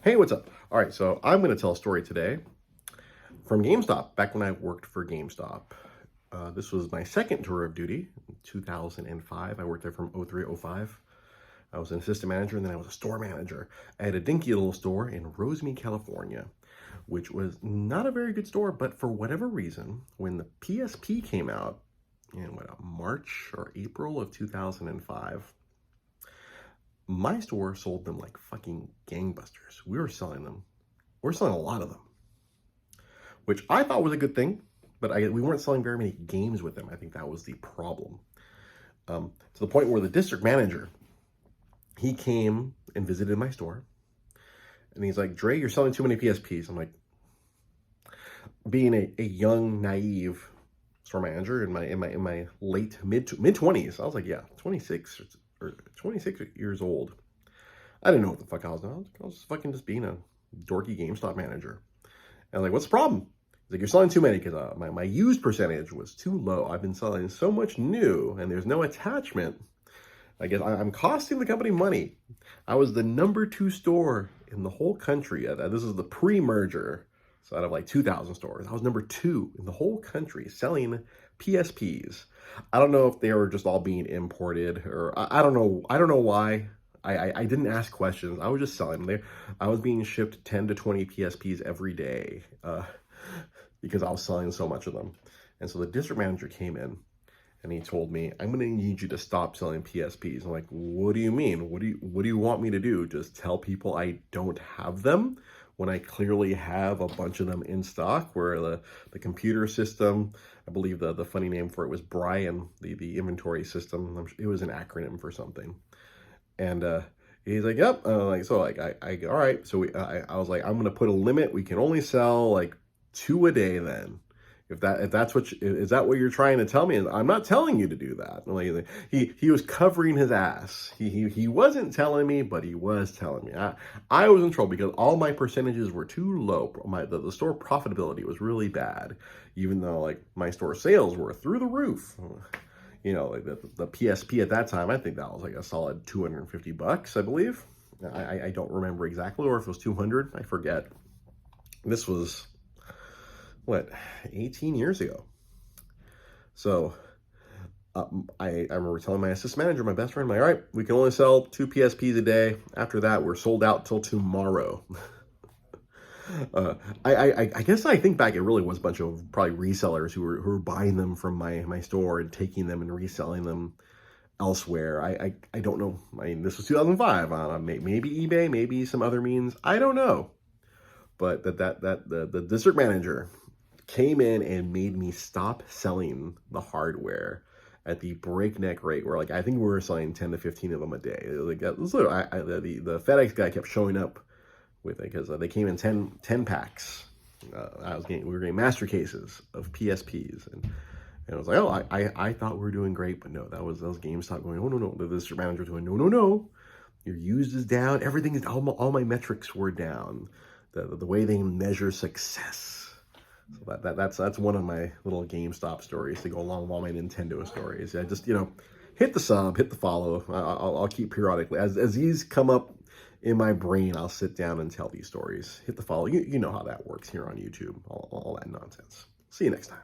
Hey, what's up? All right, so I'm going to tell a story today from GameStop, back when I worked for GameStop. This was my second tour of duty in 2005. I worked there from 03 to 05. I was an assistant manager, and then I was a store manager. I had a dinky little store in Rosemead, California, which was not a very good store, but for whatever reason, when the PSP came out in March or April of 2005, my store sold them like fucking gangbusters. We were selling them. We're selling a lot of them, which I thought was a good thing, but we weren't selling very many games with them. I think that was the problem. To the point where the district manager, he came and visited my store, and he's like, "Dre, you're selling too many PSPs." I'm like, being a young, naive store manager in my late mid 20s, I was like, yeah, 26 or 26 years old. I didn't know what the fuck I was doing. I was fucking just being a dorky GameStop manager. And I'm like, what's the problem? He's like, you're selling too many because my used percentage was too low. I've been selling so much new and there's no attachment. I guess I'm costing the company money. I was the #2 store in the whole country. This is the pre-merger. So out of like 2,000 stores, I was #2 in the whole country selling PSPs. I don't know if they were just all being imported, or I don't know. I don't know why. I didn't ask questions. I was just selling them. I was being shipped 10 to 20 PSPs every day because I was selling so much of them. And so the district manager came in and he told me, "I'm going to need you to stop selling PSPs." I'm like, "What do you mean? What do you want me to do? Just tell people I don't have them when I clearly have a bunch of them in stock?" Where the computer system, I believe the funny name for it was Brian, the inventory system. It was an acronym for something. And he's like, "Yep." All right. So I was like, "I'm gonna put a limit. We can only sell like 2 a day then. If that's what is that what you're trying to tell me?" And I'm not telling you to do that. Like, he was covering his ass. He wasn't telling me, but he was telling me. I was in trouble because all my percentages were too low. The store profitability was really bad, even though like my store sales were through the roof. You know, like the PSP at that time, I think that was like a solid $250, I believe. I don't remember exactly, or if it was 200, I forget. This was what, 18 years ago. So I remember telling my assistant manager, my best friend, I'm like, "All right, we can only sell 2 PSPs a day. After that, we're sold out till tomorrow." I guess I think back, it really was a bunch of probably resellers who were buying them from my store and taking them and reselling them elsewhere. I don't know. I mean, this was 2005. Maybe eBay, maybe some other means. I don't know. But the district manager came in and made me stop selling the hardware at the breakneck rate, where like I think we were selling 10 to 15 of them a day. Like the FedEx guy kept showing up with it because they came in 10 packs. We were getting master cases of PSPs, and I was like, "Oh, I thought we were doing great," but no, that was GameStop going, "Oh no, the district manager going, no, your used is down. Everything is all my metrics were down. The way they measure success." So that's one of my little GameStop stories to go along with all my Nintendo stories. I just, hit the sub, hit the follow. I'll keep periodically as these come up in my brain. I'll sit down and tell these stories. Hit the follow. You know how that works here on YouTube. All that nonsense. See you next time.